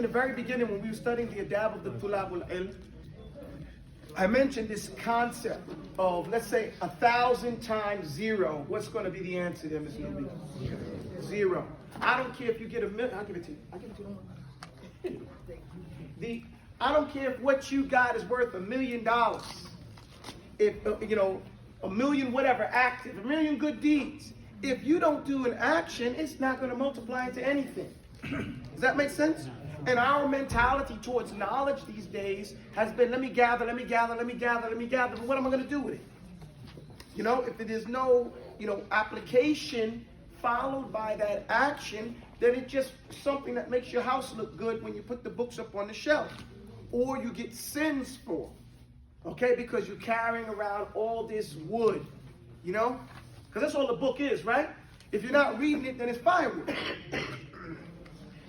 In the very beginning, when we were studying the adab of the tulab al-ilm, I mentioned this concept of, let's say, 1,000 times 0. What's going to be the answer there, Ms. Nubi? 0. I don't care if you get a million. I'll give it to you. I'll give it to you. I don't care if what you got is worth $1 million. If, a million whatever active, a million good deeds. If you don't do an action, it's not going to multiply into anything. Does that make sense? And our mentality towards knowledge these days has been, let me gather, but what am I going to do with it? If it is no, application followed by that action, then it's just something that makes your house look good when you put the books up on the shelf. Or you get sins for, okay? Because you're carrying around all this wood, Because that's all the book is, right? If you're not reading it, then it's firewood.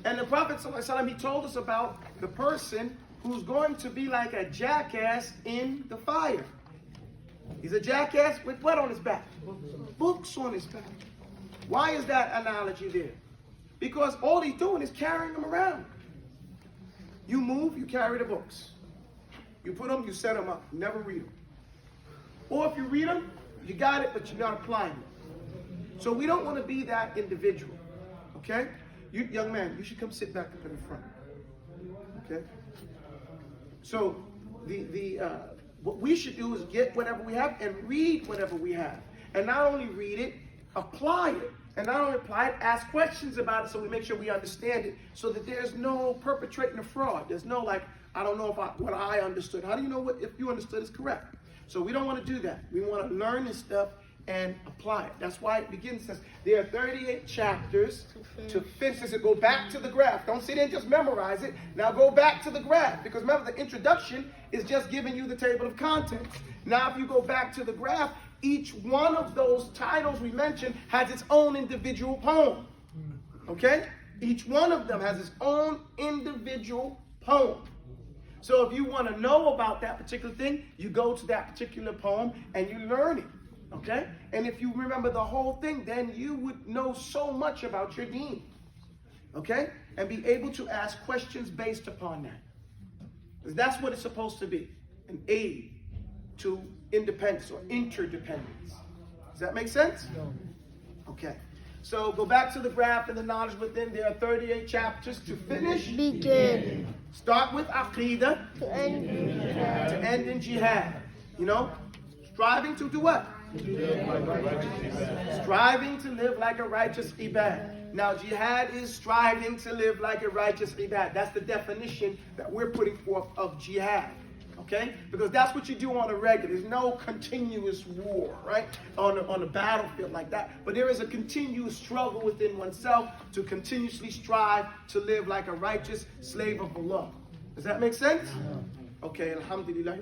And the Prophet ﷺ, he told us about the person who's going to be like a jackass in the fire. He's a jackass with what on his back? Books on his back. Why is that analogy there? Because all he's doing is carrying them around. You move, you carry the books. You put them, you set them up. You never read them. Or if you read them, you got it, but you're not applying it. So we don't want to be that individual. Okay? You, young man, you should come sit back up in the front. Okay? So what we should do is get whatever we have and read whatever we have. And not only read it, apply it. And not only apply it, ask questions about it so we make sure we understand it, so that there's no perpetrating a fraud. There's no I don't know what I understood. How do you know if you understood is correct? So we don't want to do that. We want to learn this stuff and apply it. That's why it begins, says there are 38 chapters to finish. It go back to the graph. Don't sit there and just memorize it. Now go back to the graph, because remember the introduction is just giving you the table of contents. Now if you go back to the graph, each one of those titles we mentioned has its own individual poem. Okay? Each one of them has its own individual poem. So if you want to know about that particular thing, you go to that particular poem and you learn it. Okay? And if you remember the whole thing, then you would know so much about your deen. Okay? And be able to ask questions based upon that. Because that's what it's supposed to be. An aid to independence or interdependence. Does that make sense? Okay. So go back to the graph and the knowledge within. There are 38 chapters to finish. Begin. Start with Aqidah. To end in jihad. Striving to do what? Striving to live like a righteous ibad. Now, jihad is striving to live like a righteous ibad. That's the definition that we're putting forth of jihad. Okay? Because that's what you do on a regular. There's no continuous war, right? On a battlefield like that. But there is a continuous struggle within oneself to continuously strive to live like a righteous slave of Allah. Does that make sense? Okay, alhamdulillah,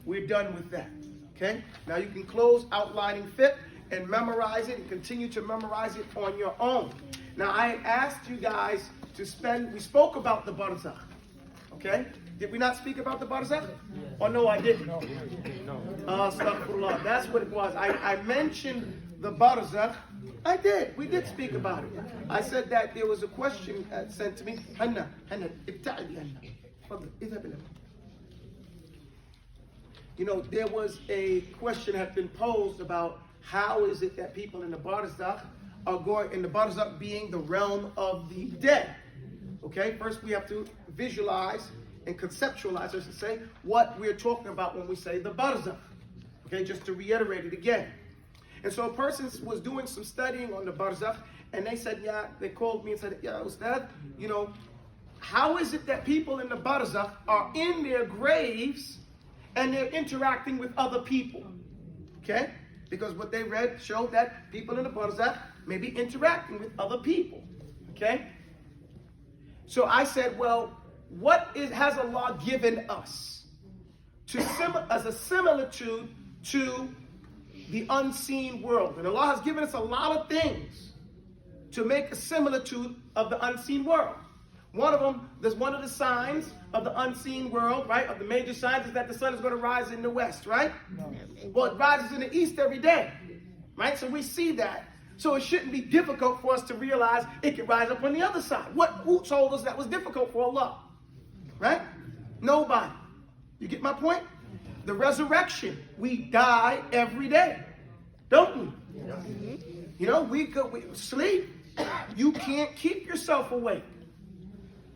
we're done with that. Okay? Now you can close outlining Fiqh and memorize it and continue to memorize it on your own. Now I asked you guys we spoke about the barzakh. Okay? Did we not speak about the barzakh? Oh no, I didn't. No. Astaghfirullah. That's what it was. I mentioned the barzakh. I did. We did speak about it. I said that there was a question sent to me. Hanna, ibta'li Hanna. There was a question that had been posed about how is it that people in the barzakh are going, in the barzakh being the realm of the dead. Okay, first we have to visualize and conceptualize, I should say, what we're talking about when we say the barzakh. Okay, just to reiterate it again. And so a person was doing some studying on the barzakh, and they said, they called me and said, Ustad, how is it that people in the barzakh are in their graves and they're interacting with other people? Okay? Because what they read showed that people in the barzakh may be interacting with other people. Okay? So I said, well, has Allah given us as a similitude to the unseen world? And Allah has given us a lot of things to make a similitude of the unseen world. One of them, there's one of the signs of the unseen world, right? Of the major signs is that the sun is going to rise in the west, right? No. Well, it rises in the east every day, right? So we see that. So it shouldn't be difficult for us to realize it can rise up on the other side. Who told us that was difficult for Allah? Right? Nobody. You get my point? The resurrection. We die every day. Don't we? You know, we sleep. You can't keep yourself awake.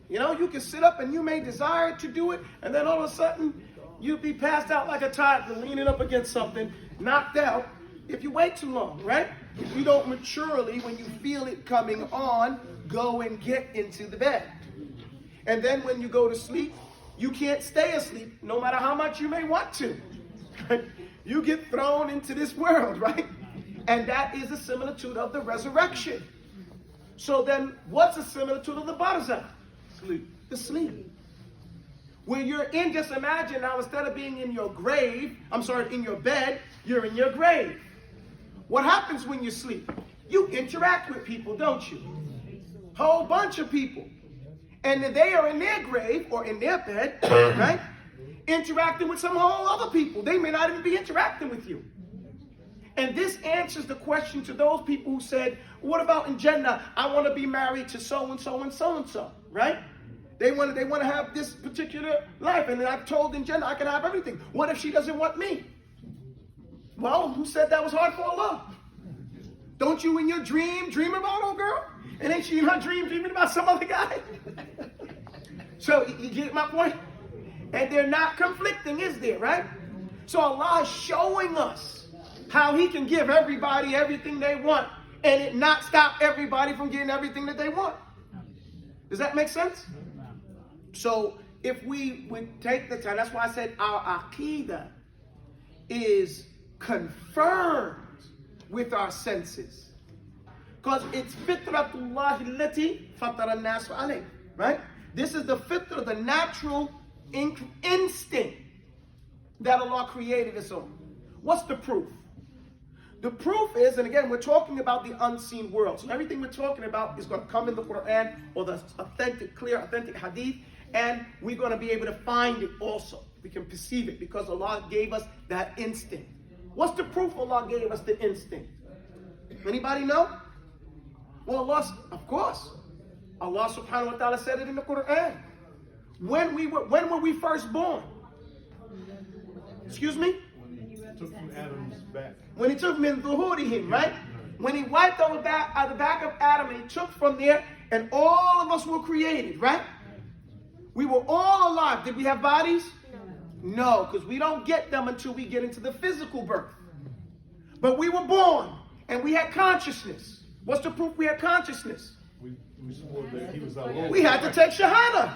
You know, you can sit up and you may desire to do it, and then all of a sudden, you'll be passed out like a toddler, leaning up against something, knocked out, if you wait too long, right? If you don't maturely, when you feel it coming on, go and get into the bed. And then when you go to sleep, you can't stay asleep, no matter how much you may want to. You get thrown into this world, right? And that is a similitude of the resurrection. So then, what's a similitude of the barzakh? Sleep. The sleep. When you're in, just imagine now, instead of being in your grave, in your bed, you're in your grave. What happens when you sleep? You interact with people, don't you? Whole bunch of people. And they are in their grave or in their bed, right? Interacting with some whole other people. They may not even be interacting with you. And this answers the question to those people who said, what about in Jannah? I want to be married to so-and-so and so-and-so, right? They want to have this particular life. And then I've told in Jannah I can have everything. What if she doesn't want me? Well, who said that was hard for Allah? Don't you in your dream about old girl? And ain't she in her dreaming about some other guy? So you get my point? And they're not conflicting, is there, right? So Allah is showing us how He can give everybody everything they want and it not stop everybody from getting everything that they want. Does that make sense? So if we would take the time, that's why I said our aqidah is confirmed with our senses. Because it's fitratullah allati fatara an-nas alayh, right? This is the fitra, the natural instinct that Allah created us on. What's the proof? The proof is, and again, we're talking about the unseen world. So everything we're talking about is going to come in the Quran or the authentic hadith, and we're going to be able to find it also. We can perceive it because Allah gave us that instinct. What's the proof Allah gave us the instinct? Anybody know? Well, Allah, of course. Allah subhanahu wa ta'ala said it in the Quran. When were we first born? Excuse me? Took from Adam's back. When He took min dhuhurihim, right? When He wiped on the back of Adam and He took from there, and all of us were created, right? We were all alive. Did we have bodies? No, because we don't get them until we get into the physical birth. But we were born, and we had consciousness. What's the proof we had consciousness? We swore that He was our Lord. We had to take shahada.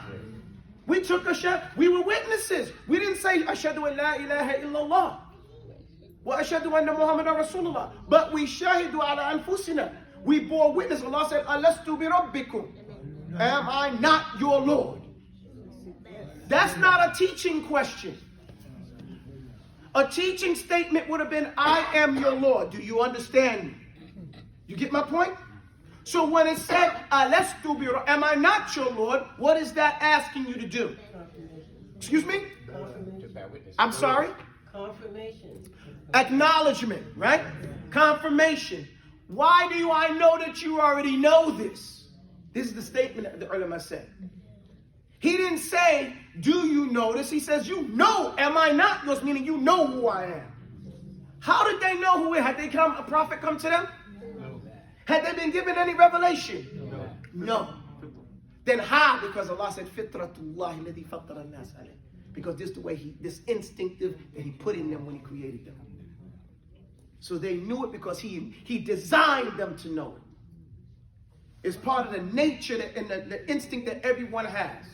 We took a shahada. We were witnesses. We didn't say, Ashhadu an la ilaha illallah. Wa ashhadu anna Muhammadan Rasulullah. But we shahidu ala anfusina. We bore witness. Allah said, Alastu bi rabbikum. Am I not your Lord? That's not a teaching question. A teaching statement would have been, I am your Lord. Do you understand me? You get my point? So when it said, Alastu bi rabbikum, am I not your Lord? What is that asking you to do? Excuse me? I'm sorry? Confirmation. Acknowledgement, right? Confirmation. Why do I know that you already know this? This is the statement that the ulama said. He didn't say, do you know this? He says, you know, am I not yours? Meaning you know who I am. How did they know who it? Had a prophet come to them? No. Had they been given any revelation? No. No. Then how? Because Allah said, Fitratullah alladhi fattara an-nas alayh. Because this is the way this instinctive that He put in them when He created them. So they knew it because He designed them to know it. It's part of the nature and the instinct that everyone has.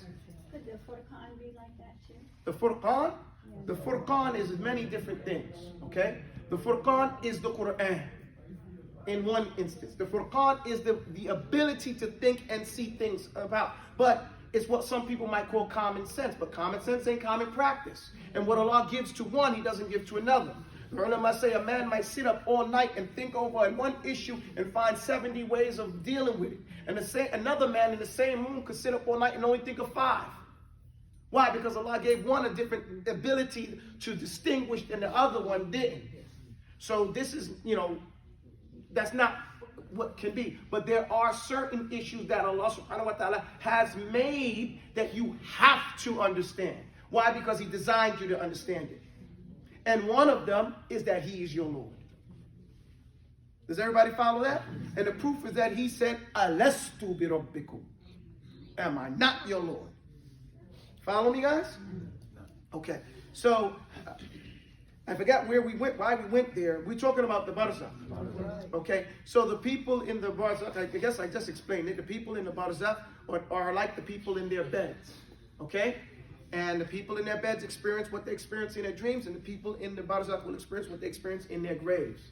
Could the Furqan be like that too? The Furqan? The Furqan is many different things, okay? The Furqan is the Quran in one instance. The Furqan is the ability to think and see things about. But it's what some people might call common sense. But common sense ain't common practice. And what Allah gives to one, He doesn't give to another. The ulama say a man might sit up all night and think over one issue and find 70 ways of dealing with it. And another man in the same room could sit up all night and only think of 5. Why? Because Allah gave one a different ability to distinguish and the other one didn't. So this is, that's not what can be. But there are certain issues that Allah subhanahu wa ta'ala has made that you have to understand. Why? Because He designed you to understand it. And one of them is that He is your Lord. Does everybody follow that? And the proof is that He said, Alastu bi rabbikum. Am I not your Lord? Follow me, guys? Okay. So, I forgot where we went, why we went there. We're talking about the barzakh. Okay. So the people in the barzakh, I guess I just explained it. The people in the barzakh are like the people in their beds. Okay. And the people in their beds experience what they experience in their dreams, and the people in the barzakh will experience what they experience in their graves.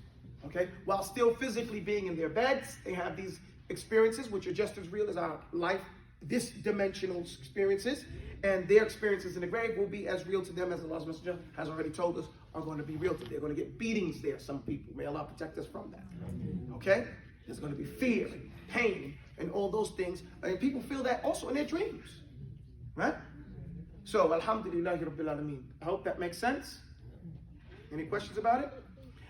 Okay. While still physically being in their beds, they have these experiences which are just as real as our life, this dimensional experiences, and their experiences in the grave will be as real to them as Allah's Messenger has already told us are going to be real to them. They're going to get beatings there, some people. May Allah protect us from that. Okay? There's going to be fear and pain and all those things. And people feel that also in their dreams. Right? So, Alhamdulillah Rabbil Alameen. I hope that makes sense. Any questions about it?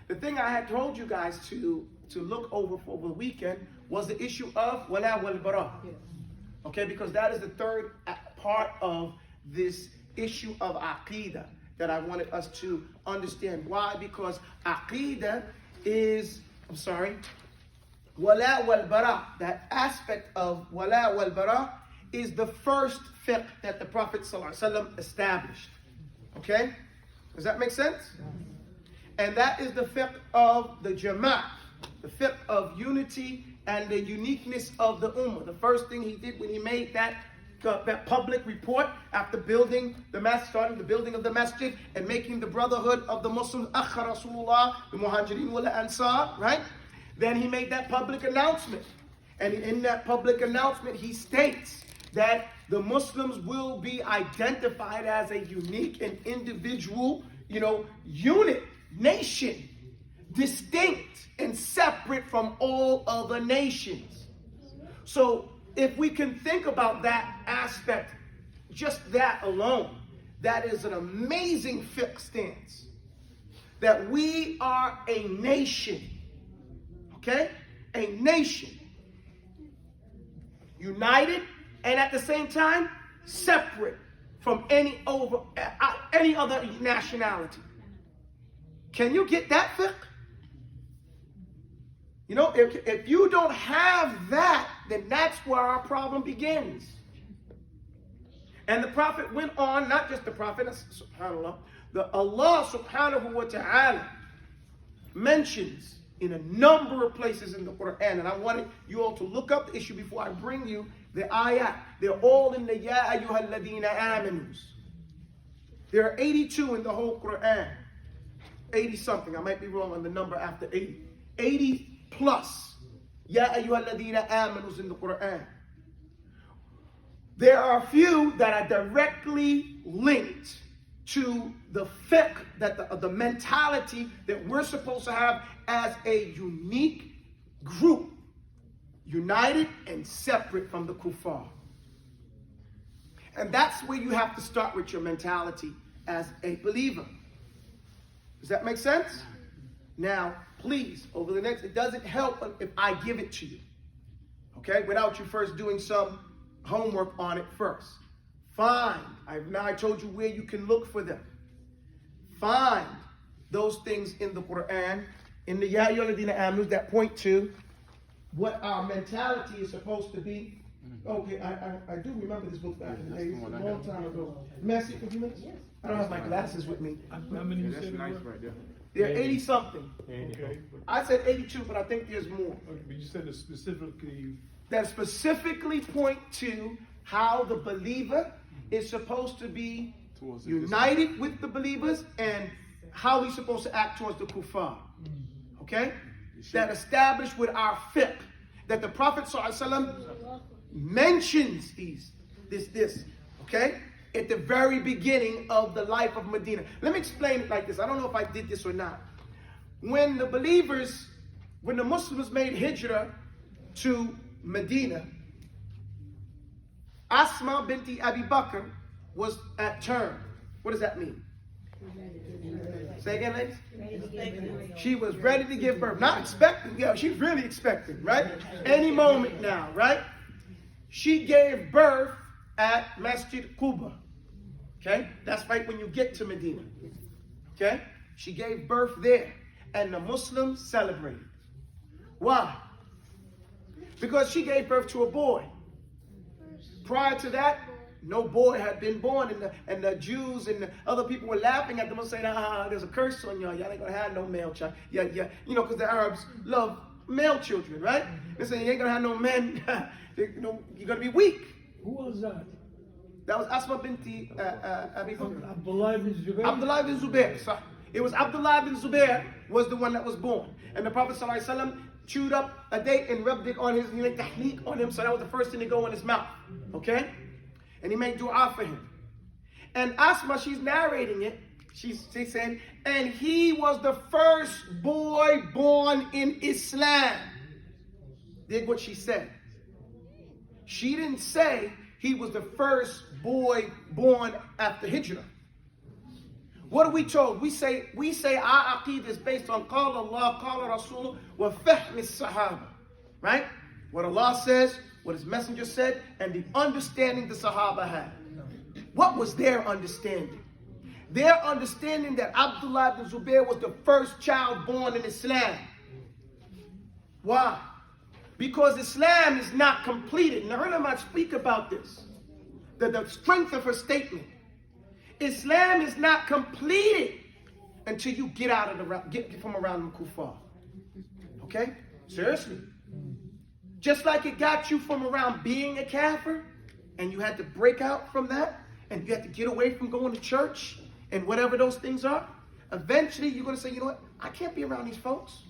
The thing I had told you guys to look over for the weekend was the issue of wala wal bara. Okay, because that is the third part of this issue of aqeedah that I wanted us to understand. Why? Because aqeedah is, wala wal bara, that aspect of wala wal bara is the first fiqh that the Prophet ﷺ established. Okay? Does that make sense? And that is the fiqh of the Jamaat, the fiqh of unity and the uniqueness of the ummah. The first thing he did when he made that public report after building the masjid, starting the building of the masjid and making the brotherhood of the Muslims, Akha Rasulullah, the Muhajirin wal Ansar, right? Then he made that public announcement. And in that public announcement, he states that the Muslims will be identified as a unique and individual, unit, nation, distinct and separate from all other nations. So if we can think about that aspect, just that alone, that is an amazing fiqh stance. That we are a nation, okay? A nation. United and at the same time, separate from any other nationality. Can you get that fiqh? If you don't have that, then that's where our problem begins. And the Prophet went on, not just the Prophet, subhanAllah, Allah subhanahu wa ta'ala mentions in a number of places in the Quran, and I wanted you all to look up the issue before I bring you the ayat. They're all in the Ya ayyuhal ladina aminus. There are 82 in the whole Quran. 80 something, I might be wrong on the number after 80. 80 plus Ya ayyuhal ladina aminus in the Quran. There are a few that are directly linked to the fiqh, that the mentality that we're supposed to have as a unique group, united and separate from the kuffar. And that's where you have to start with your mentality as a believer. Does that make sense? Now, please, over the next, it doesn't help if I give it to you, okay, without you first doing some homework on it first. Find, I told you where you can look for them. Find those things in the Quran, in the Ya ayyuhal ladina amanu, that point to what our mentality is supposed to be. Okay, I do remember this book back in the days, a long time ago. May I see for a few minutes? I don't have my glasses with me. How many you said right there? There are 80 something. Okay. I said 82, but I think there's more. But you said it specifically. That specifically point to how the believer is supposed to be united with the believers and how he's supposed to act towards the kuffar. Okay? That established with our fiqh. That the Prophet ﷺ mentions this. Okay? At the very beginning of the life of Medina. Let me explain it like this. I don't know if I did this or not. When the Muslims made hijrah to Medina, Asma binti Abi Bakr was at term. What does that mean? Say again, ladies? She was ready to give birth. Not expecting, yeah, she's really expecting, right? Any moment now, right? She gave birth at Masjid Quba. Okay? That's right when you get to Medina. Okay? She gave birth there. And the Muslims celebrated. Why? Because she gave birth to a boy. Prior to that, no boy had been born, and the Jews and the other people were laughing at them and saying, there's a curse on y'all. Y'all ain't gonna have no male child. Yeah, you know, because the Arabs love male children, right? They say you ain't gonna have no men. You know, you're gonna be weak. Who was that? That was Asma binti Abi Bakr. Abdullah ibn Zubayr. Abdullah ibn Zubayr. So it was Abdullah ibn Zubayr was the one that was born, and the Prophet ﷺ chewed up a date and rubbed it on his, tahniq on him, so that was the first thing to go in his mouth. Okay? And he made dua for him. And Asma, she's narrating it. She said, and he was the first boy born in Islam. Did what she said. She didn't say he was the first boy born after Hijrah. What are we told? We say our aqeedah is based on Qala Allah, Qala Rasul, wa fahm as-Sahaba. Right? What Allah says, what His Messenger said, and the understanding the Sahaba had. What was their understanding? Their understanding that Abdullah ibn Zubayr was the first child born in Islam. Why? Because Islam is not completed. Now, ulama speak about this. The strength of her statement. Islam is not completed until you get from around the kuffar. Okay? Seriously. Just like it got you from around being a kafir, and you had to break out from that, and you had to get away from going to church, and whatever those things are, eventually you're going to say, you know what? I can't be around these folks.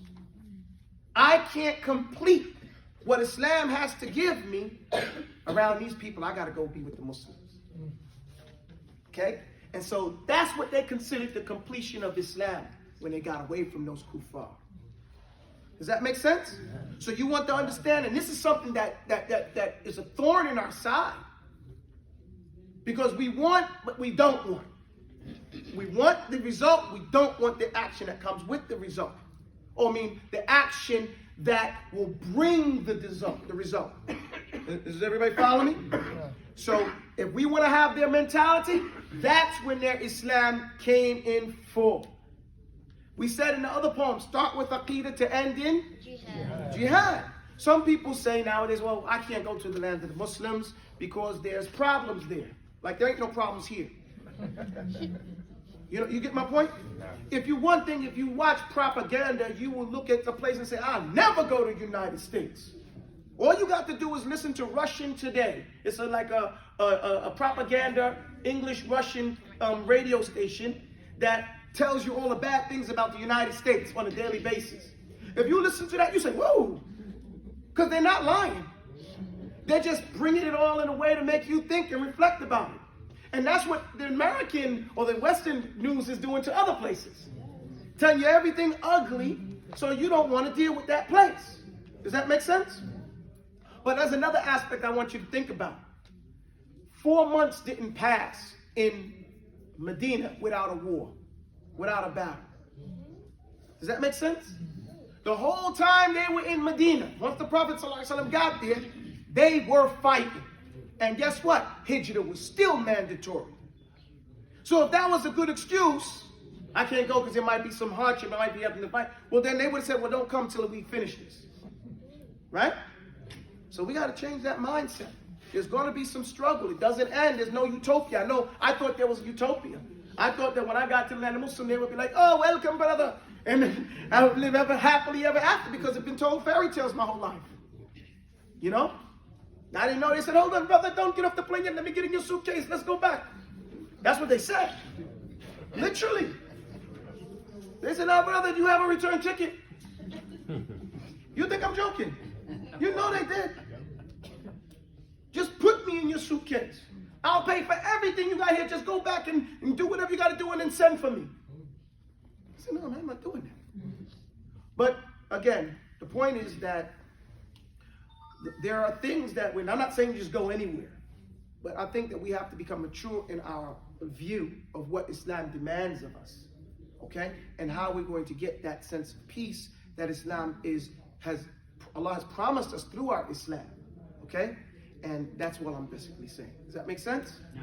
I can't complete what Islam has to give me around these people. I got to go be with the Muslims. Okay? And so that's what they considered the completion of Islam when they got away from those kuffar. Does that make sense? So you want to understand, and this is something that is a thorn in our side. Because we want, but we don't want. We want the result, we don't want the action that comes with the result. Or the action that will bring the result. Does everybody follow me? So if we want to have their mentality, that's when their Islam came in full. We said in the other poem, start with Aqidah to end in Jihad. Some people say nowadays, well, I can't go to the land of the Muslims because there's problems there. Like there ain't no problems here. You get my point? If you watch propaganda, you will look at the place and say, I'll never go to the United States. All you got to do is listen to Russian Today. It's like a propaganda, English-Russian radio station that tells you all the bad things about the United States on a daily basis. If you listen to that, you say, whoa, because they're not lying. They're just bringing it all in a way to make you think and reflect about it. And that's what the American or the Western news is doing to other places. Telling you everything ugly so you don't want to deal with that place. Does that make sense? But there's another aspect I want you to think about. 4 months didn't pass in Medina without a war, without a battle. Does that make sense? The whole time they were in Medina, once the Prophet ﷺ got there, they were fighting. And guess what? Hijrah was still mandatory. So if that was a good excuse, I can't go because there might be some hardship, I might be having to fight. Well, then they would have said, well, don't come till we finish this. Right? So we got to change that mindset. There's going to be some struggle. It doesn't end. There's no utopia. I thought there was a utopia. I thought that when I got to the land of Muslim, they would be like, oh, welcome, brother. And I would live ever happily ever after because I've been told fairy tales my whole life. You know? I didn't know. They said, hold on, brother, don't get off the plane yet. Let me get in your suitcase. Let's go back. That's what they said. Literally. They said, no, brother, do you have a return ticket? You think I'm joking? You know they did. Just put me in your suitcase. I'll pay for everything you got here. Just go back and do whatever you got to do and then send for me. I said, no, man, I'm not doing that. But again, the point is that there are things that I'm not saying just go anywhere, but I think that we have to become mature in our view of what Islam demands of us. okay? And how we're going to get that sense of peace that Allah has promised us through our Islam, okay? And that's what I'm basically saying. Does that make sense? Yeah.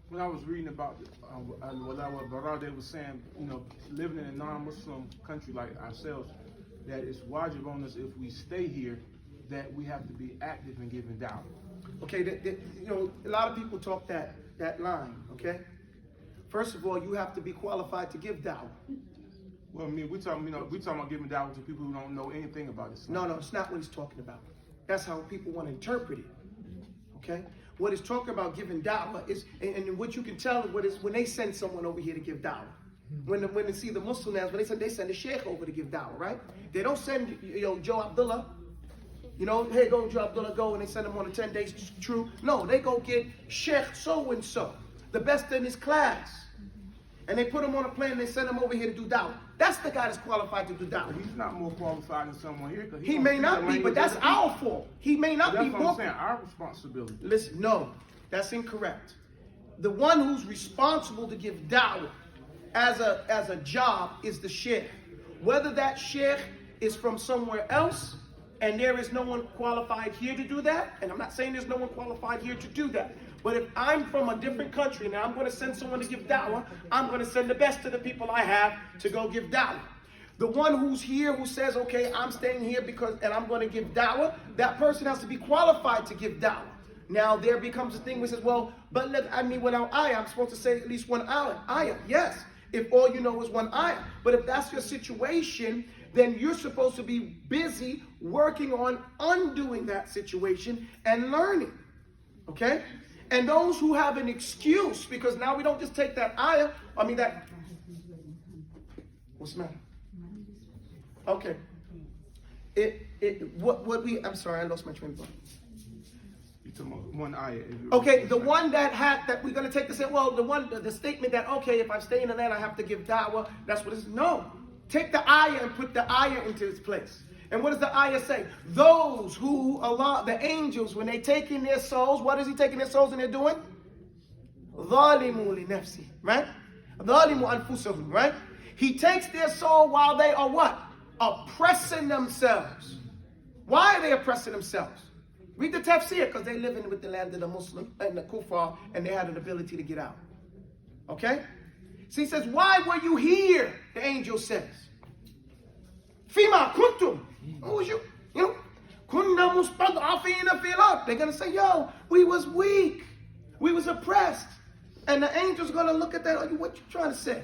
When I was reading about what Barade was saying, living in a non-Muslim country like ourselves, that it's wajib on us if we stay here, that we have to be active in giving dawah. Okay, a lot of people talk that line, okay? First of all, you have to be qualified to give dawah. Well, I mean, we talking about giving dawah to people who don't know anything about Islam. No, it's not what he's talking about. That's how people want to interpret it, okay? What he's talking about giving dawah is, and what you can tell is when they send someone over here to give dawah. When they see the Muslims, when they send a Shaikh over to give dawah, right? They don't send Joe Abdullah. Hey, go Joe Abdullah, go, and they send him on a 10 days true. No, they go get Sheikh so-and-so, the best in his class. And they put him on a plane and they send him over here to do dawah. That's the guy that's qualified to do dawah. He's not more qualified than someone here. He may not be, but that's our fault. He may not be more. That's what I'm saying, our responsibility. Listen, no, that's incorrect. The one who's responsible to give dawah as a job is the sheikh. Whether that sheikh is from somewhere else and there is no one qualified here to do that, and I'm not saying there's no one qualified here to do that, but if I'm from a different country and I'm going to send someone to give dawah, I'm going to send the best of the people I have to go give dawah. The one who's here who says, okay, I'm staying here and I'm going to give dawah, that person has to be qualified to give dawah. Now there becomes a thing which says, well, but without ayah, I'm supposed to say at least one ayah. Yes, if all you know is one ayah. But if that's your situation, then you're supposed to be busy working on undoing that situation and learning. Okay? And those who have an excuse, because now we don't just take that ayah, what's the matter? Okay. I'm sorry, I lost my train of thought. You're talking about one ayah. Okay, the one that we're going to take to say, well, the statement that, okay, if I stay in the land, I have to give da'wah, that's what it is. No. Take the ayah and put the ayah into its place. And what does the ayah say? Those who Allah, the angels, when they take in their souls, what is he taking their souls and they're doing? ظَالِمُوا لِنَفْسِهِ, right? ظَالِمُوا أَنفُسَهُمْ, right? He takes their soul while they are what? Oppressing themselves. Why are they oppressing themselves? Read the tafsir, because they live in with the land of the Muslim and the kuffar, and they had an ability to get out. Okay? So he says, why were you here? The angel says. Fima kuntum. Who was you? Kunna mustad'afina fil ard. They're going to say, yo, we was weak. We was oppressed. And the angel's going to look at that. What you trying to say?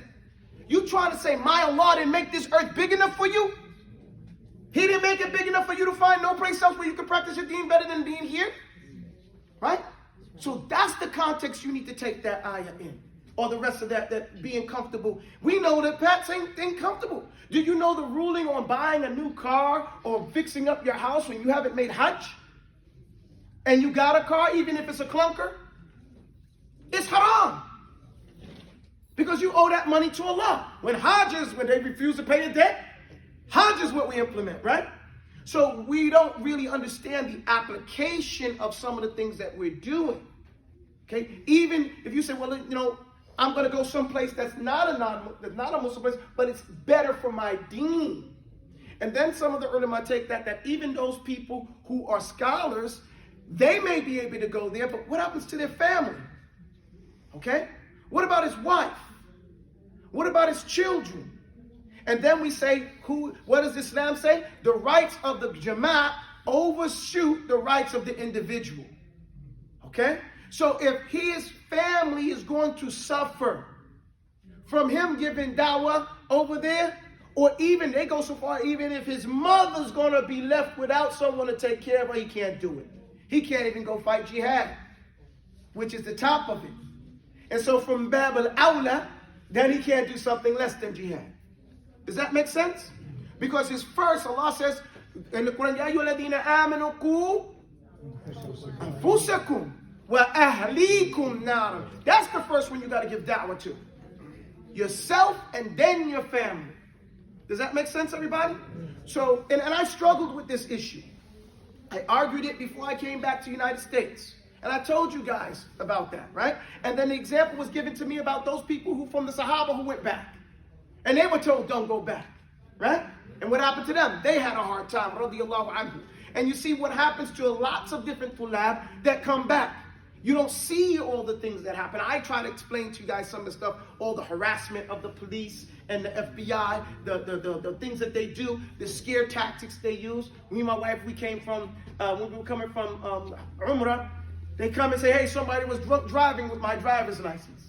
You trying to say my Allah didn't make this earth big enough for you? He didn't make it big enough for you to find no place else where you can practice your deen better than being here? Right? So that's the context you need to take that ayah in. Or the rest of that being comfortable. We know that Pat ain't comfortable. Do you know the ruling on buying a new car or fixing up your house when you haven't made Hajj? And you got a car, even if it's a clunker? It's haram. Because you owe that money to Allah. When they refuse to pay a debt, Hajj is what we implement, right? So we don't really understand the application of some of the things that we're doing. Okay? Even if you say, well, I'm going to go someplace that's not a Muslim place, but it's better for my deen. And then some of the ulama take that even those people who are scholars, they may be able to go there, but what happens to their family? Okay? What about his wife? What about his children? And then we say, what does Islam say? The rights of the Jamaat overshoot the rights of the individual. Okay? So if his family is going to suffer from him giving dawah over there, or even, they go so far, even if his mother's going to be left without someone to take care of her, he can't do it. He can't even go fight jihad, which is the top of it. And so from Bab al-Awla, then he can't do something less than jihad. Does that make sense? Because his first, Allah says in the Quran, Ya ayyuhalladhina amanu qu anfusakum wa ahlikum nar. That's the first one you got to give da'wah to. Yourself and then your family. Does that make sense, everybody? So, and I struggled with this issue. I argued it before I came back to the United States. And I told you guys about that, right? And then the example was given to me about those people who from the Sahaba who went back. And they were told, don't go back, right? And what happened to them? They had a hard time, radiyallahu anhu. And you see what happens to lots of different tulab that come back. You don't see all the things that happen. I try to explain to you guys some of the stuff, all the harassment of the police and the FBI, the things that they do, the scare tactics they use. Me and my wife, we came from, when we were coming from Umrah, they come and say, hey, somebody was drunk driving with my driver's license.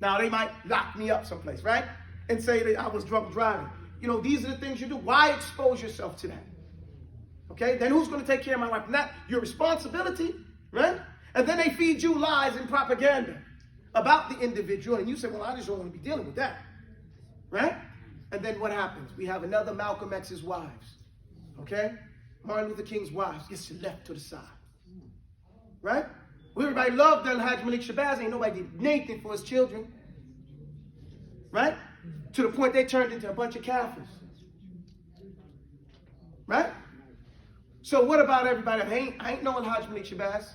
Now, they might lock me up someplace, right? And say that I was drunk driving. You know, these are the things you do. Why expose yourself to that? Okay, then who's going to take care of my wife? Not your responsibility, right? And then they feed you lies and propaganda about the individual, and you say, well, I just don't want to be dealing with that, right? And then what happens? We have another Malcolm X's wives, okay? Martin Luther King's wives gets left to the side, right? Well, everybody loved Al-Hajj Malik Shabazz, ain't nobody did anything for his children, right? To the point they turned into a bunch of kafirs, right? So what about everybody? I ain't no Al-Hajj Malik Shabazz.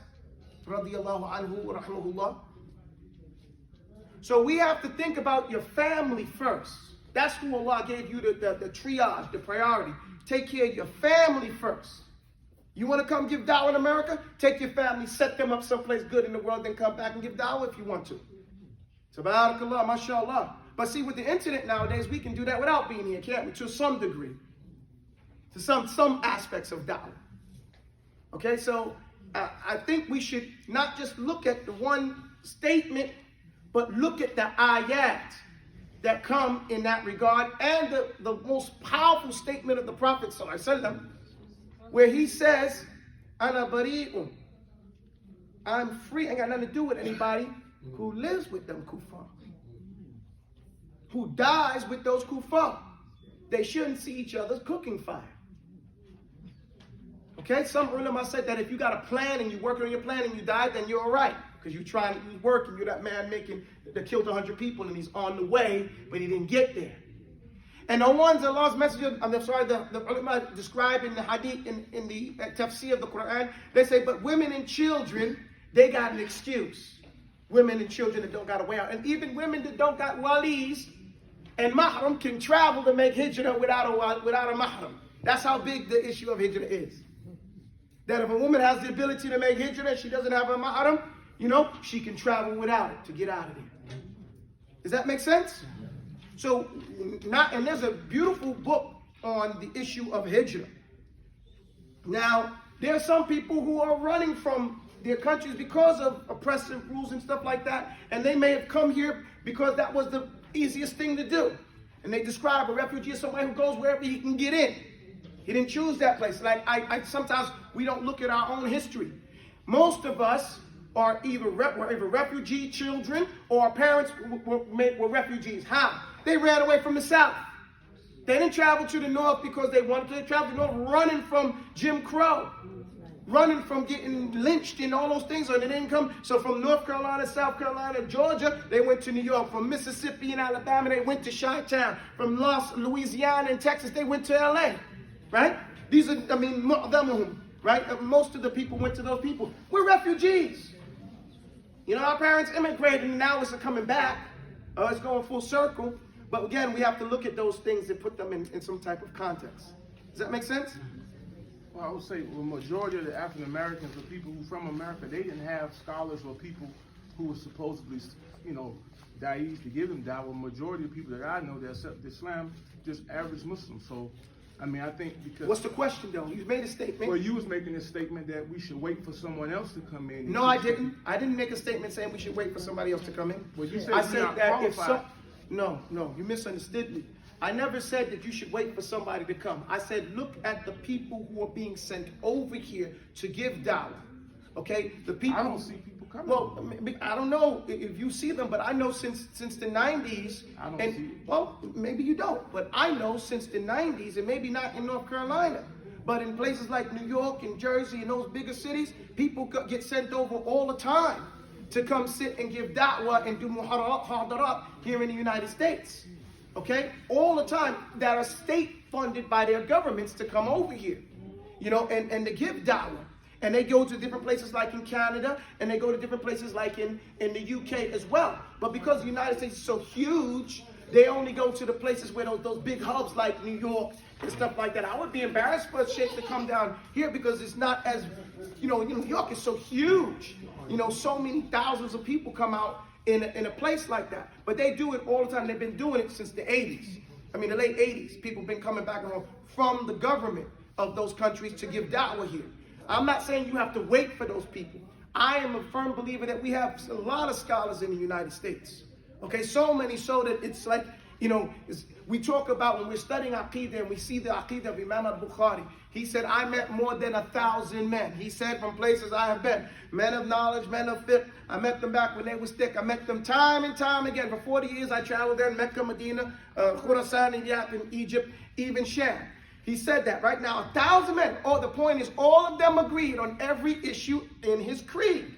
Radiyallahu anhu wa rahmahullah. So we have to think about your family first. That's who Allah gave you the triage, the priority. Take care of your family first. You want to come give da'wah in America? Take your family, set them up someplace good in the world, then come back and give da'wah if you want to. Tabarakallah, mashallah. But see, with the internet nowadays, we can do that without being here, can't we? To some degree. To some aspects of da'wah. Okay, so I think we should not just look at the one statement, but look at the ayat that come in that regard, and the most powerful statement of the Prophet ﷺ, where he says, Ana bari'un, I'm free, I ain't got nothing to do with anybody who lives with them kuffar, who dies with those kuffar. They shouldn't see each other's cooking fire. Okay, some ulama said that if you got a plan and you're working on your plan and you died, then you're all right. Because you're working, you're that man that killed 100 people and he's on the way, but he didn't get there. And the ones Allah's messenger, the ulama describe in the hadith, in the tafsir of the Quran, they say, but women and children, they got an excuse. Women and children that don't got a way out. And even women that don't got walis and mahram can travel to make hijrah without a mahram. That's how big the issue of hijrah is. That if a woman has the ability to make hijrah, she doesn't have a mahram, she can travel without it to get out of there. Does that make sense? So, and there's a beautiful book on the issue of hijrah. Now, there are some people who are running from their countries because of oppressive rules and stuff like that, and they may have come here because that was the easiest thing to do. And they describe a refugee as somebody who goes wherever he can get in. He didn't choose that place. Like I sometimes we don't look at our own history. Most of us are either refugee children or our parents were refugees. How? They ran away from the South. They didn't travel to the North because they wanted to. They traveled to the North running from Jim Crow, running from getting lynched and all those things. So they didn't come. So from North Carolina, South Carolina, Georgia, they went to New York. From Mississippi and Alabama, they went to Chi-Town. From Louisiana and Texas, they went to LA. Right? These are, right? Most of the people went to those people. We're refugees. Our parents immigrated and now it's coming back. It's going full circle. But again, we have to look at those things and put them in some type of context. Does that make sense? Well, I would say the majority of the African Americans or people who from America, they didn't have scholars or people who were supposedly, da'is to give them da'wah. Majority of the people that I know that accept Islam, just average Muslims. So, I think because... What's the question, though? You made a statement. Well, you was making a statement that we should wait for someone else to come in. No, I didn't. I didn't make a statement saying we should wait for somebody else to come in. Well, you said I you're said not that qualified. No, you misunderstood me. I never said that you should wait for somebody to come. I said look at the people who are being sent over here to give da'wah. Okay? The people... I don't see people coming. Well, I don't know if you see them, but I know since the 90s. I don't see it. Well, maybe you don't, but I know since the 90s, and maybe not in North Carolina, but in places like New York and Jersey and those bigger cities, people get sent over all the time to come sit and give da'wah and do muhadarat here in the United States. Okay? All the time, that are state funded by their governments to come over here, and to give da'wah. And they go to different places like in Canada, and they go to different places like in the UK as well. But because the United States is so huge, They only go to the places where those big hubs like New York and stuff like that. I would be embarrassed for a Shaikh to come down here because it's not as, New York is so huge. So many thousands of people come out in a place like that. But they do it all the time. They've been doing it since the 80s. The late 80s. People have been coming back and home from the government of those countries to give da'wah here. I'm not saying you have to wait for those people. I am a firm believer that we have a lot of scholars in the United States. Okay, so many so that it's like, we talk about when we're studying Aqeedah and we see the Aqeedah of Imam al-Bukhari. He said, I met more than 1,000 men. He said, from places I have been, men of knowledge, men of fiqh. I met them back when they were thick. I met them time and time again. For 40 years I traveled there in Mecca, Madine, Khurasan, in Egypt, even Sham. He said that right now, 1,000 men. The point is, all of them agreed on every issue in his creed.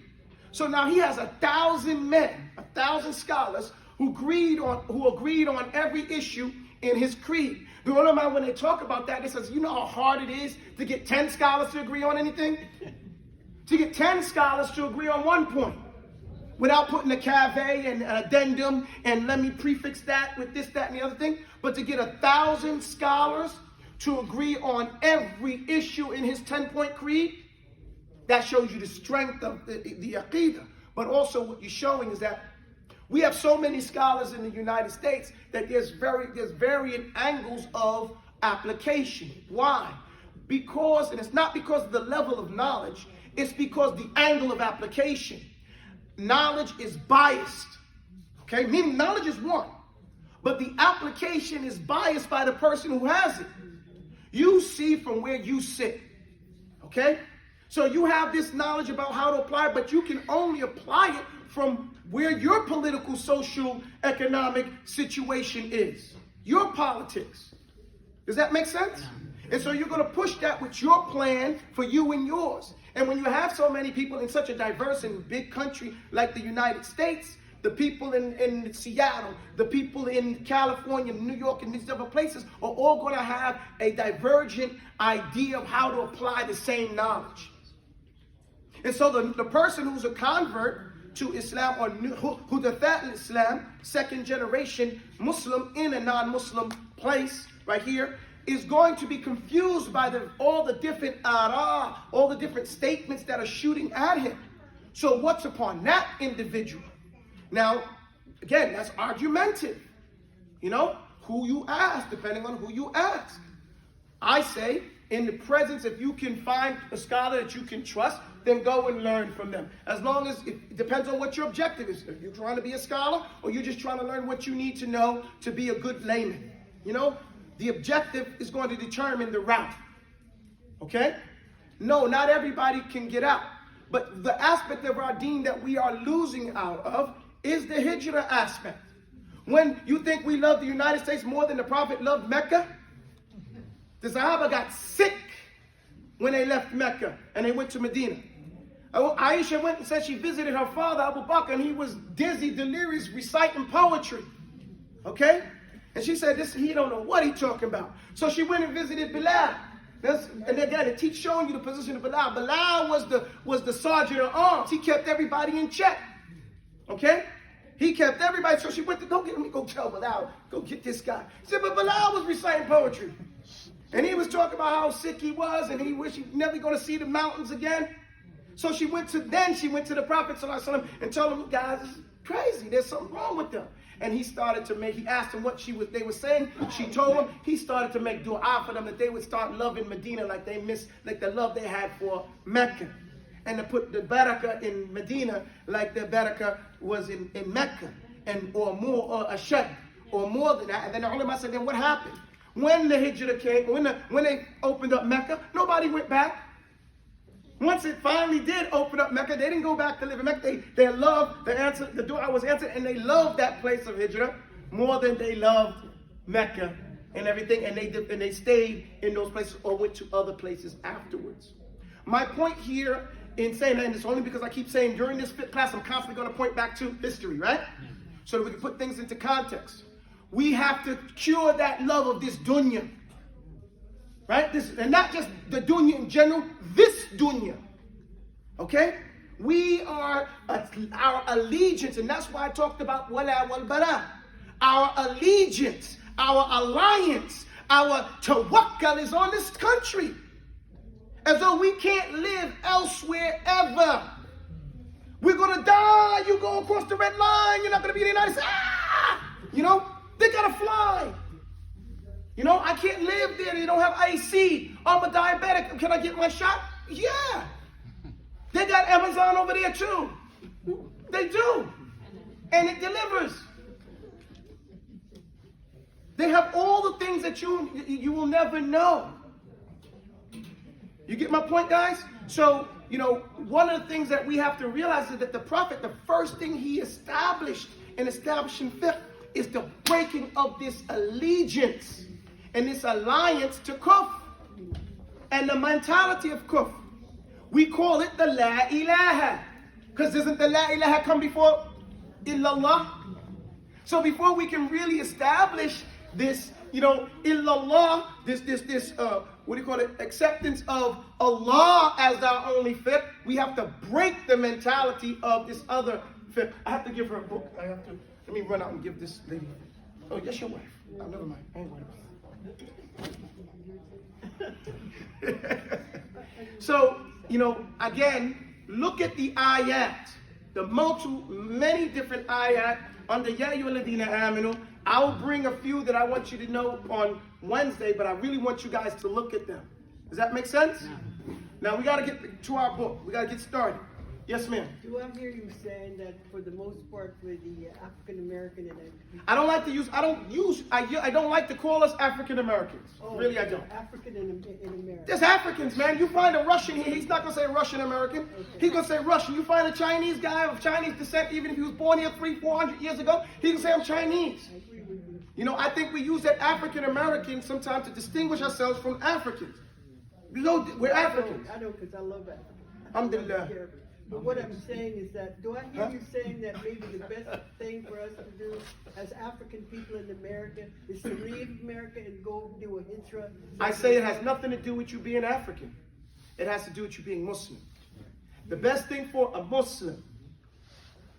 So now he has 1,000 men, 1,000 scholars who agreed on every issue in his creed. The ulama, when they talk about that, they says, you know how hard it is to get 10 scholars to agree on anything? To get 10 scholars to agree on one point, without putting a cave and an addendum and let me prefix that with this, that, and the other thing. But to get 1,000 scholars to agree on every issue in his 10-point creed, that shows you the strength of the Aqeedah. But also what you're showing is that we have so many scholars in the United States that there's varying angles of application. Why? Because, and it's not because of the level of knowledge, it's because the angle of application. Knowledge is biased. Okay? Meaning knowledge is one, but the application is biased by the person who has it. You see from where you sit. Okay? So you have this knowledge about how to apply it, but you can only apply it from where your political, social, economic situation is. Your politics. Does that make sense? And so you're going to push that with your plan for you and yours. And when you have so many people in such a diverse and big country like the United States, the people in Seattle, the people in California, New York, and these other places are all going to have a divergent idea of how to apply the same knowledge. And so the person who's a convert to Islam, or Hudathat Islam, second generation Muslim in a non-Muslim place right here, is going to be confused by all the different all the different statements that are shooting at him. So what's upon that individual? Now, again, that's argumentative. Who you ask, depending on who you ask. I say, in the presence, if you can find a scholar that you can trust, then go and learn from them. As long as, it depends on what your objective is. If you're trying to be a scholar, or you're just trying to learn what you need to know to be a good layman. The objective is going to determine the route. Okay? No, not everybody can get out. But the aspect of our deen that we are losing out of is the hijrah aspect. When you think we love the United States more than the Prophet loved Mecca, the Sahaba got sick when they left Mecca and they went to Medina. Aisha went and said she visited her father, Abu Bakr, and he was dizzy, delirious, reciting poetry. Okay? And she said, he don't know what he's talking about. So she went and visited Bilal. And again, it keeps showing you the position of Bilal. Bilal was the sergeant at arms. He kept everybody in check. Okay? He kept everybody. So she went to, let me go tell Bilal, go get this guy. She said, but Bilal was reciting poetry. And he was talking about how sick he was and he wished he was never going to see the mountains again. So she went to the Prophet ﷺ and told him, guys, this is crazy. There's something wrong with them. And he asked him what they were saying. She told him. He started to make dua for them that they would start loving Medina like the love they had for Mecca. And to put the barakah in Medina like the barakah was in Mecca. Or more, or ashad, or more than that. And then the ulama said, then what happened? When the hijrah came, when they opened up Mecca, nobody went back. Once it finally did open up Mecca, they didn't go back to live in Mecca. They loved the dua was answered, and they loved that place of hijrah more than they loved Mecca and everything. And they stayed in those places or went to other places afterwards. My point here in saying that, and it's only because I keep saying during this class, I'm constantly going to point back to history, right? So that we can put things into context. We have to cure that love of this dunya. Right? And not just the dunya in general, this dunya. Okay? We are, our allegiance, and that's why I talked about wala wal bara. our allegiance, our alliance, our tawakkal is on this country. As though we can't live elsewhere ever. We're going to die. You go across the red line. You're not going to be in the United States. Ah! You know, they got to fly. You know, I can't live there. They don't have AC. I'm a diabetic. Can I get my shot? Yeah. They got Amazon over there too. They do. And it delivers. They have all the things that you will never know. You get my point, guys? So, you know, one of the things that we have to realize is that the Prophet, the first thing he established in establishing fiqh is the breaking of this allegiance and this alliance to kufr and the mentality of kufr. We call it the La ilaha. Because doesn't the La ilaha come before illallah? So before we can really establish this, you know, illallah, this what do you call it? Acceptance of Allah as our only fiqh, we have to break the mentality of this other fiqh. I have to give her a book. Let me run out and give this lady. Oh, yes, your wife. Oh, never mind. I ain't worried about it. So, you know, again, look at the ayat. The many different ayat under Ya ayyuhalladhina amanu. I'll bring a few that I want you to know on Wednesday, but I really want you guys to look at them. Does that make sense? Now we got to get to our book. We got to get started. Yes, ma'am. Do I hear you saying that for the most part for the African American and I don't like to call us African Americans. Really, I don't. African in America. There's Africans, man. You find a Russian here, he's not going to say Russian American. He's going to say Russian. You find a Chinese guy of Chinese descent, even if he was born here 300-400 years ago, he can say I'm Chinese. You know, I think we use that African American sometimes to distinguish ourselves from Africans. You know, we're Africans. I know, because I love Africa. Alhamdulillah. But what I'm saying is that, do I hear you saying that maybe the best thing for us to do as African people in America is to leave America and go do a hijrah? I say it has nothing to do with you being African. It has to do with you being Muslim. The best thing for a Muslim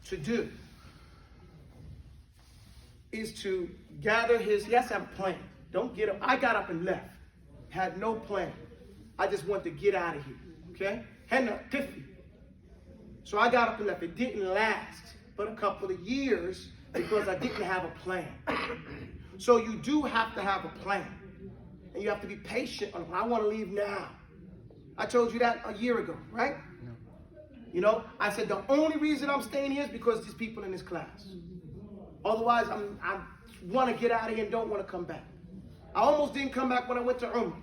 to do is to gather he has to have a plan. Don't get up. I got up and left. Had no plan. I just wanted to get out of here. Okay? Henna, Tiffy. So I got up and left. It didn't last but a couple of years because I didn't have a plan. So you do have to have a plan. And you have to be patient on, I want to leave now. I told you that a year ago, right? You know, I said the only reason I'm staying here is because there's people in this class. Otherwise, I want to get out of here and don't want to come back. I almost didn't come back when I went to Umrah.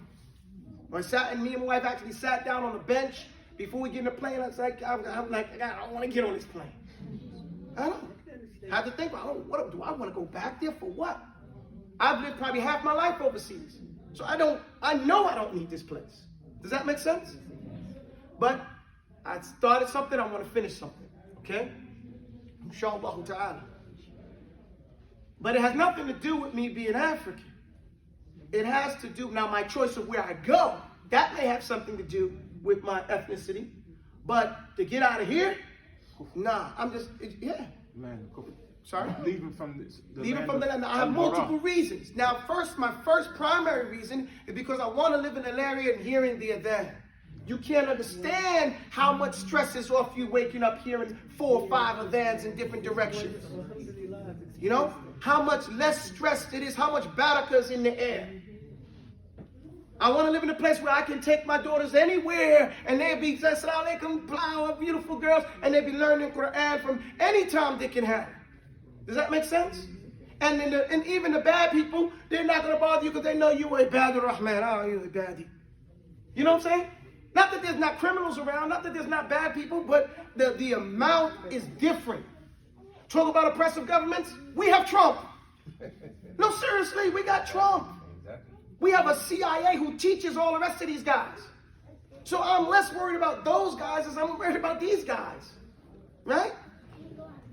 When I sat, and me and my wife actually sat down on the bench before we get in the plane. I was like, I don't want to get on this plane. I don't. I had to think, what do I want to go back there for what? I've lived probably half my life overseas. So I know I don't need this place. Does that make sense? But I started something, I want to finish something. Okay? Inshallah ta'ala. But it has nothing to do with me being African. It has to do, now my choice of where I go, that may have something to do with my ethnicity. But to get out of here, nah, I'm just, yeah. Man, Sorry? leaving from this. Leaving from the land. I have multiple reasons. Now, my first primary reason is because I want to live in an area and hearing the adhan. You can't understand how much stress is off you waking up hearing 4 or 5 adhans in different directions. You know? How much less stressed it is, how much barakah is in the air. I want to live in a place where I can take my daughters anywhere and they'll be, assalamu alaikum, flower, beautiful girls, and they'll be learning Quran from any time they can have. Does that make sense? And even the bad people, they're not going to bother you because they know you ibadur rahman. Oh, you ibadi. You know what I'm saying? Not that there's not criminals around, not that there's not bad people, but the amount is different. Talk about oppressive governments, we have Trump. No, seriously, we got Trump. We have a CIA who teaches all the rest of these guys. So I'm less worried about those guys as I'm worried about these guys. Right?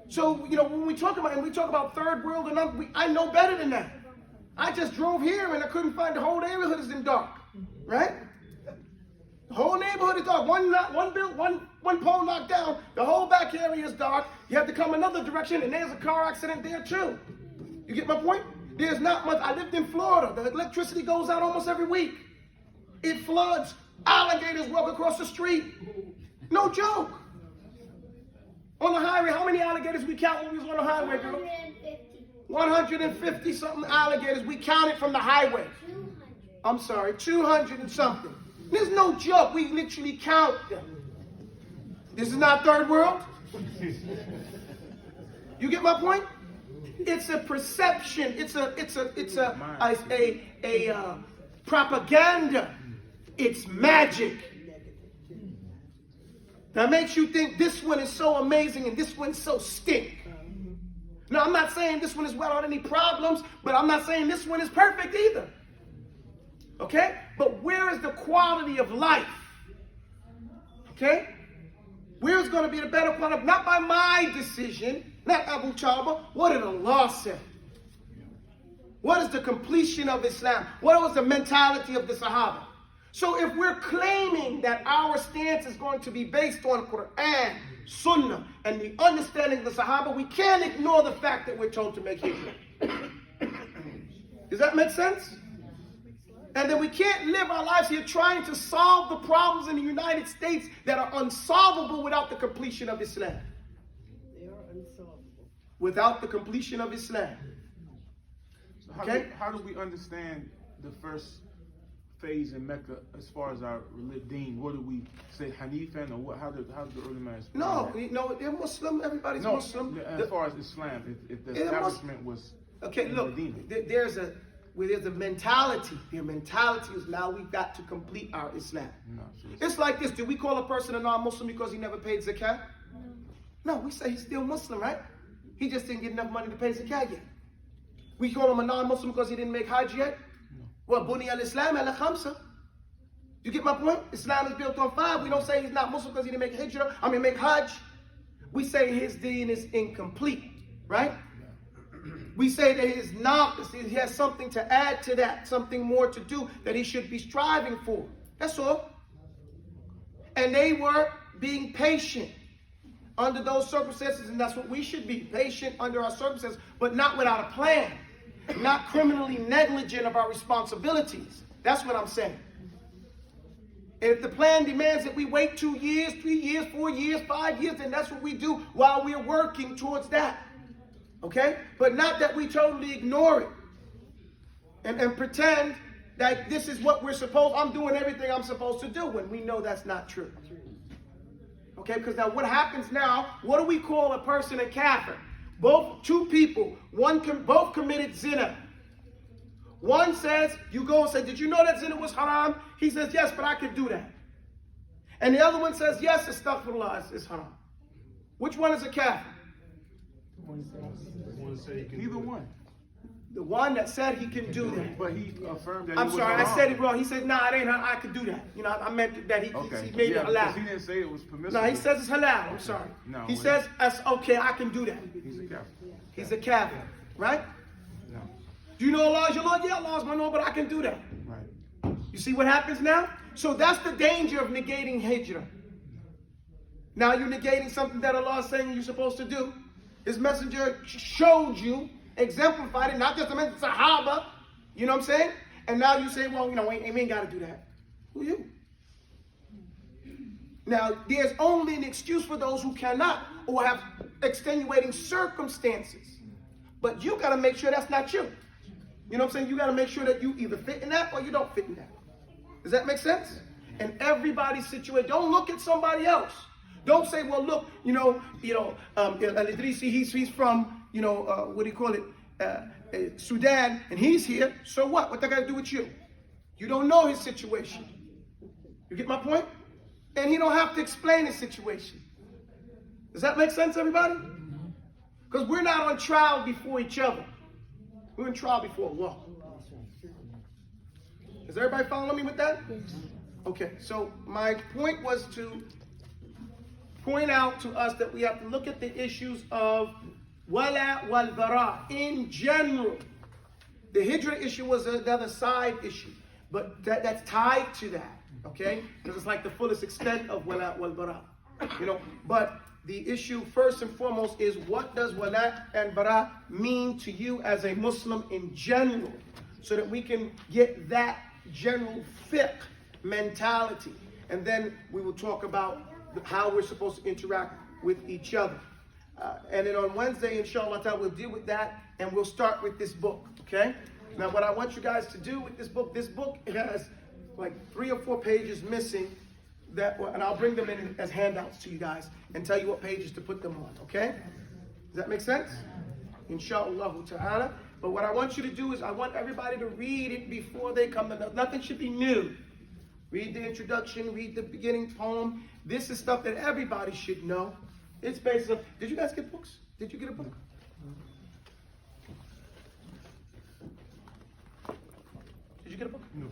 So, you know, when we talk about third world, and I know better than that. I just drove here and I couldn't find the whole neighborhood is in dark. Right? The whole neighborhood is dark. One pole knocked down. The whole back area is dark. You have to come another direction and there's a car accident there too. You get my point? There's not much. I lived in Florida. The electricity goes out almost every week. It floods. Alligators walk across the street. No joke. On the highway, how many alligators we count when we was on the highway, girl? 150. 150 something alligators. We counted from the highway. 200. I'm sorry, 200 and something. There's no joke. We literally count them. This is not third world. You get my point? It's a perception. It's a propaganda. It's magic. That makes you think this one is so amazing and this one's so stink. Now, I'm not saying this one is without any problems, but I'm not saying this one is perfect either. Okay? But where is the quality of life? Okay? Where is going to be the better quality? Not by my decision, not Abu Chaba. What did Allah say? What is the completion of Islam? What was the mentality of the Sahaba? So if we're claiming that our stance is going to be based on Quran, Sunnah, and the understanding of the Sahaba, we can't ignore the fact that we're told to make hijrah. Does that make sense? And then we can't live our lives here trying to solve the problems in the United States that are unsolvable without the completion of Islam. They are unsolvable. Without the completion of Islam. So Okay? how do we understand the first phase in Mecca as far as our deen? What do we say, Hanifan, or what? How do the early man explain No, that? you know, they're Muslim, everybody's Muslim. As far as Islam, if the Yeah, establishment was Okay, look, Medina. there's a mentality. Their mentality is now we've got to complete our Islam. No, so It's like this. Do we call a person a non-Muslim because he never paid zakat? No, we say he's still Muslim, right? He just didn't get enough money to pay zakat yet. We call him a non-Muslim because he didn't make Hajj yet? Well, Buni al-Islam ala khamsa. You get my point? Islam is built on 5. We don't say he's not Muslim because he didn't make hijrah. Make Hajj. We say his deen is incomplete, right? We say that he has something to add to that, something more to do that he should be striving for. That's all. And they were being patient under those circumstances, and that's what we should be, patient under our circumstances, but not without a plan, not criminally negligent of our responsibilities. That's what I'm saying. And if the plan demands that we wait 2 years, 3 years, 4 years, 5 years, then that's what we do while we're working towards that. Okay? But not that we totally ignore it and pretend that this is what I'm doing everything I'm supposed to do when we know that's not true. Okay? Because now what happens now, what do we call a person a kafir? Two people, both committed zina. One says, you go and say, did you know that zina was haram? He says, yes, but I could do that. And the other one says, yes, astaghfirullah, it's haram. Which one is a kafir? Neither one. The one that said he can do that. But he affirmed that I'm it was sorry, I haram. said it wrong. He said, nah, it ain't haram. I could do that. You know, I meant that he made it because he halal. didn't say it was permissible. No, he says it's halal. I'm sorry. No, He when- says, that's okay, I can do that. He's a Catholic. He's a kafir, right? No. Do you know Allah is your Lord? Yeah, Allah is my Lord, but I can do that. Right. You see what happens now? So that's the danger of negating hijrah. Now you're negating something that Allah is saying you're supposed to do. His messenger showed you, exemplified it, not just the Sahaba, you know what I'm saying? And now you say, well, we ain't got to do that. Who you? Now, there's only an excuse for those who cannot or have extenuating circumstances. But you got to make sure that's not you. You know what I'm saying? You got to make sure that you either fit in that or you don't fit in that. Does that make sense? And everybody's situation. Don't look at somebody else. Don't say, well, look, Al-Idrisi, he's from, what do you call it, Sudan, and he's here. So what? What that got to do with you? You don't know his situation. You get my point? And he don't have to explain his situation. Does that make sense, everybody? Because we're not on trial before each other. We're in trial before Allah. Is everybody following me with that? Okay, so my point was to point out to us that we have to look at the issues of wala wal bara in general. The hijrah issue was another side issue, but that's tied to that, okay? Because it's like the fullest extent of wala wal bara, But the issue first and foremost is, what does wala and bara mean to you as a Muslim in general, so that we can get that general fiqh mentality. And then we will talk about how we're supposed to interact with each other. And then on Wednesday, inshallah, we'll deal with that, and we'll start with this book, okay? Now, what I want you guys to do with this book has like 3 or 4 pages missing, and I'll bring them in as handouts to you guys and tell you what pages to put them on, okay? Does that make sense? Inshallah ta'ala. But what I want you to do is, I want everybody to read it before they come. Nothing should be new. Read the introduction, read the beginning poem. This is stuff that everybody should know. It's based on, did you guys get books? Did you get a book? Did you get a book? No,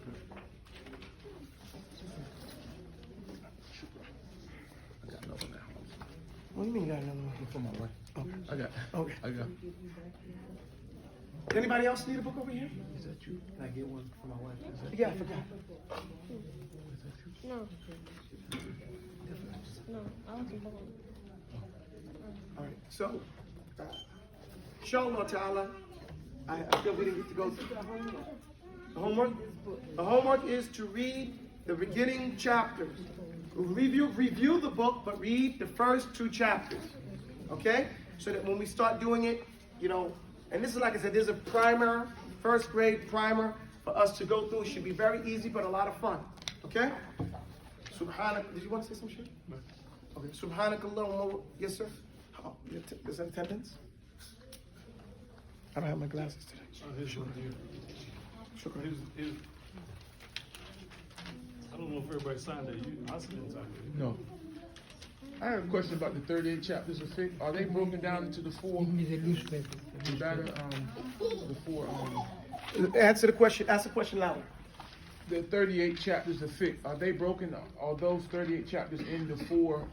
I got another now. What do you mean you got another one? For my wife. Okay. Okay. I got. Anybody else need a book over here? Is that you? Can I get one for my wife? Is that Yeah, I forgot. No. No, I want to go. All right, so, inshallah ta'ala, I feel we didn't get to go through the homework. The homework is to read the beginning chapters. Review the book, but read the first 2 chapters, okay? So that when we start doing it, you know, and this is, like I said, there's a primer, first grade primer for us to go through. It should be very easy, but a lot of fun, okay? Subhanak, did you want to say some shit? No. Okay, Subhanakallah, yes sir? Oh, is that attendance? I don't have my glasses today. His one here. Shukran. I don't know if everybody signed that. I signed it. No. I have a question about the 38 chapters of fiqh. Are they broken down into the 4? The better, the 4. Answer the question. Ask the question louder. The 38 chapters of fiqh, are they broken? Are those 38 chapters into 4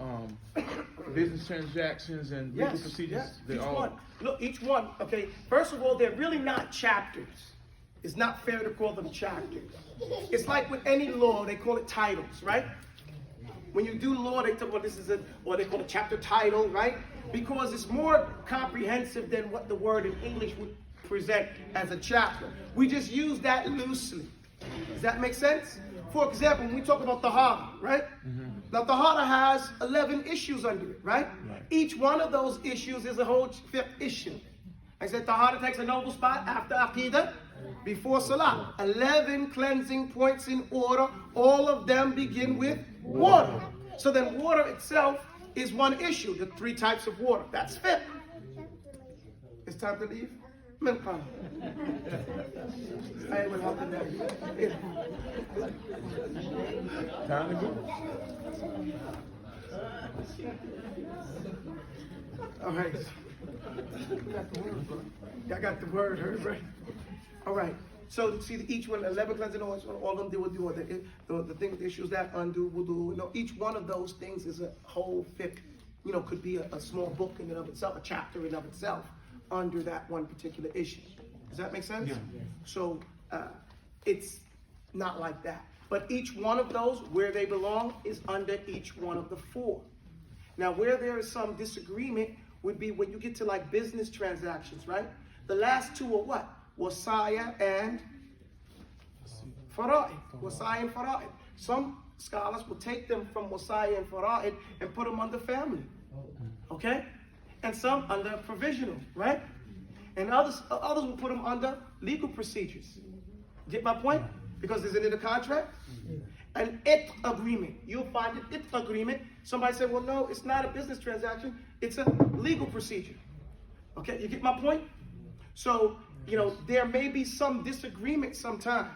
business transactions and legal procedures? Yes. They're Each all. one. Look, each one. Okay. First of all, they're really not chapters. It's not fair to call them chapters. It's like with any law, they call it titles, right? When you do law, they talk about this is or they call it chapter title, right? Because it's more comprehensive than what the word in English would present as a chapter. We just use that loosely. Does that make sense? For example, when we talk about tahara, right? Now, tahara has 11 issues under it, right? Each one of those issues is a whole fiqh issue. I said tahara takes a noble spot after aqidah, before salah. 11 cleansing points in order. All of them begin with water. So then water itself is one issue, the 3 types of water. That's fiqh. It's time to leave? من قال أيوة الحمد لله. Time to go. All right. I got the word heard, right? All right. So see, each one, 11 cleansing oils, all of them deal with the thing, the issues that undo, wudu. No, each one of those things is a whole fiqh. You know, could be a small book in and of itself, a chapter in and of itself, under that one particular issue. Does that make sense? Yeah. So it's not like that. But each one of those, where they belong, is under each one of the 4. Now, where there is some disagreement would be when you get to like business transactions, right? The last 2 are what? Wasaya and fara'id. Wasaya and fara'id. Some scholars will take them from wasaya and fara'id and put them under family. Okay? And some under provisional, right? And others will put them under legal procedures. Get my point? Because is it in the contract? An it agreement. You'll find an it agreement. Somebody said, well, no, it's not a business transaction. It's a legal procedure. Okay, you get my point? So, you know, there may be some disagreement sometime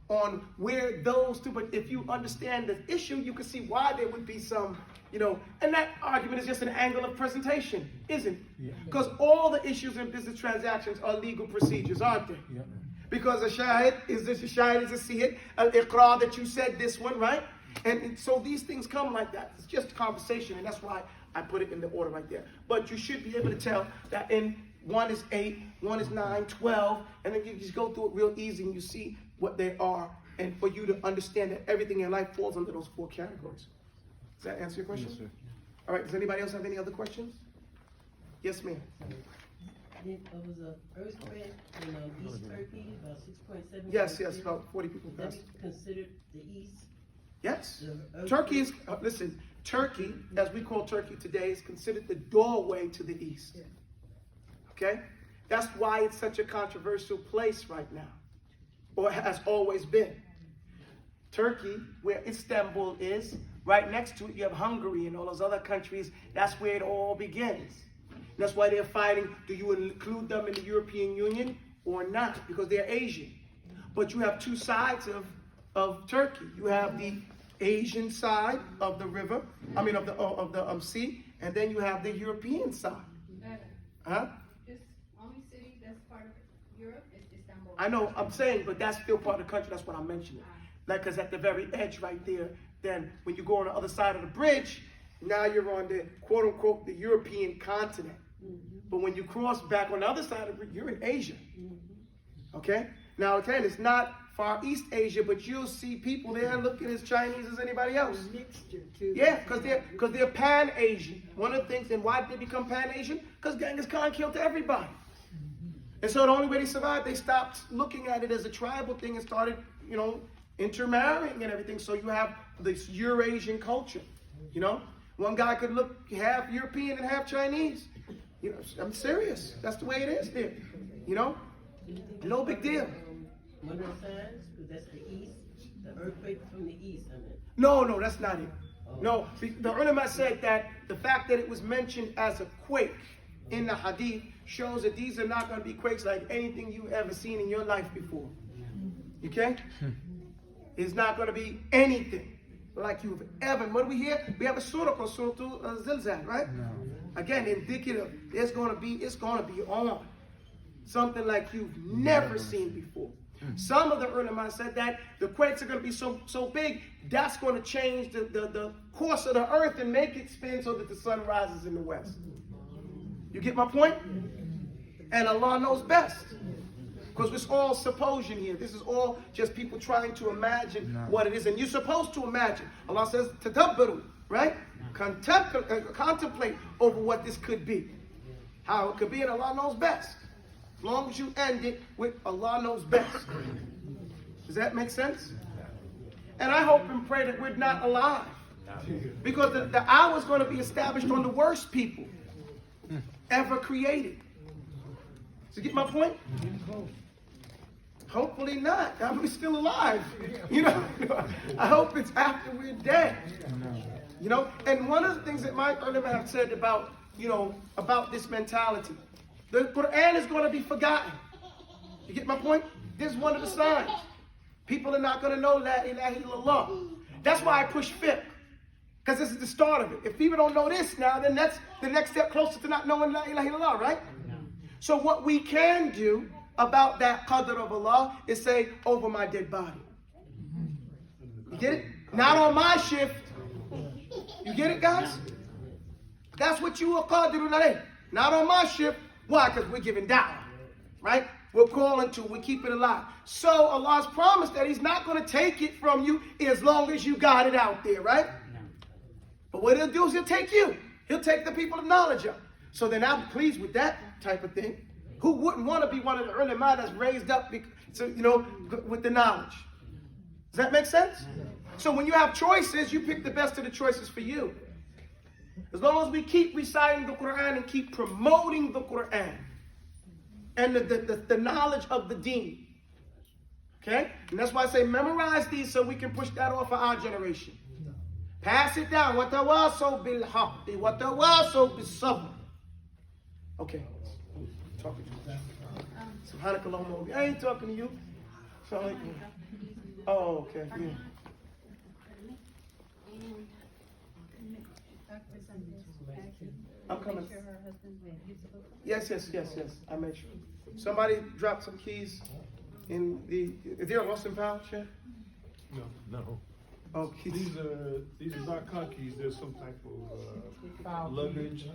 on where those 2, but if you understand the issue, you can see why there would be some, you know, and that argument is just an angle of presentation, isn't it? Because all the issues in business transactions are legal procedures, aren't they? Yeah. Because a shahid is a sihid, al-iqrar that you said this one, right? And so these things come like that. It's just a conversation, and that's why I put it in the order right there. But you should be able to tell that in 1 is 8, 1 is 9, 12, and then you just go through it real easy and you see what they are, and for you to understand that everything in life falls under those 4 categories. Does that answer your question? Yes, sir. All right, does anybody else have any other questions? Yes, ma'am. There was an earthquake in East Turkey, about 6.7. Yes, about 40 people Is that passed. considered the East? Yes. The Turkey is, listen, Turkey, as we call Turkey today, is considered the doorway to the East. Okay? That's why it's such a controversial place right now, or has always been. Turkey, where Istanbul is, right next to it, you have Hungary and all those other countries. That's where it all begins. That's why they're fighting. Do you include them in the European Union or not? Because they're Asian. But you have two sides of Turkey. You have the Asian side of the river, of the sea, and then you have the European side. Huh? This only city that's part of Europe is Istanbul. I know, I'm saying, but that's still part of the country. That's what I'm mentioning. Like, because at the very edge right there, then when you go on the other side of the bridge, now you're on the quote unquote the European continent. But when you cross back on the other side of the bridge, you're in Asia. Okay? Now, again, it's not Far East Asia, but you'll see people there looking as Chinese as anybody else. Mixture too. Yeah, because they're Pan-Asian. One of the things, and why did they become Pan-Asian? Because Genghis Khan killed everybody. And so the only way they survived, they stopped looking at it as a tribal thing and started, intermarrying and everything. So you have this Eurasian culture, One guy could look half European and half Chinese. I'm serious. That's the way it is there. No big deal. One of the signs, because that's the East, the earthquake from the East, No, that's not it. No, the ulama said that the fact that it was mentioned as a quake in the hadith shows that these are not going to be quakes like anything you've ever seen in your life before. Okay? It's not going to be anything like you've ever. What do we hear? We have a surah called Surah Zilzal, right? No. Again, indicative. It's going to be on. Something like you've never seen before. Some of the ulama said that the quakes are going to be so big, that's going to change the course of the earth and make it spin so that the sun rises in the west. You get my point? And Allah knows best. Because it's all supposition here. This is all just people trying to imagine what it is. And you're supposed to imagine. Allah says, tadabbaru, right? Contemplate over what this could be. How it could be, and Allah knows best. As long as you end it with Allah knows best. Does that make sense? And I hope and pray that we're not alive. Because the hour is going to be established on the worst people ever created. So get my point? Hopefully not. I'm still alive. I hope it's after we're dead. And one of the things that my ulama have said about this mentality, the Quran is going to be forgotten. You get my point? This is one of the signs. People are not going to know La ilaha illallah. That's why I push fiqh. Because this is the start of it. If people don't know this now, then that's the next step closer to not knowing La ilaha illallah, right? So what we can do about that qadr of Allah is say, over my dead body. You get it? Not on my shift. You get it, guys? That's what you are qadirun alayh. Not on my shift. Why? Because we're giving da'wah, right? We're calling to, we keep it alive. So Allah's promised that He's not going to take it from you as long as you got it out there, right? But what He'll do is He'll take you. He'll take the people of knowledge up. So then I'm pleased with that type of thing. Who wouldn't want to be one of the ulama that's raised up, with the knowledge? Does that make sense? So when you have choices, you pick the best of the choices for you. As long as we keep reciting the Quran and keep promoting the Quran and the knowledge of the deen. Okay? And that's why I say memorize these so we can push that off for our generation. Pass it down. وَتَوَاصَوْا بِالْحَقِّ وَتَوَاصَوْا بِالصَّبْرِ. Okay. Talking to you. Subhanakallahumma. I ain't talking to you. Oh, okay. Yeah. I'm coming. Yes. I made sure. Somebody dropped some keys in the. Is there a lost and found, Chef? No. Oh, keys. These are not car keys. They're some type of luggage.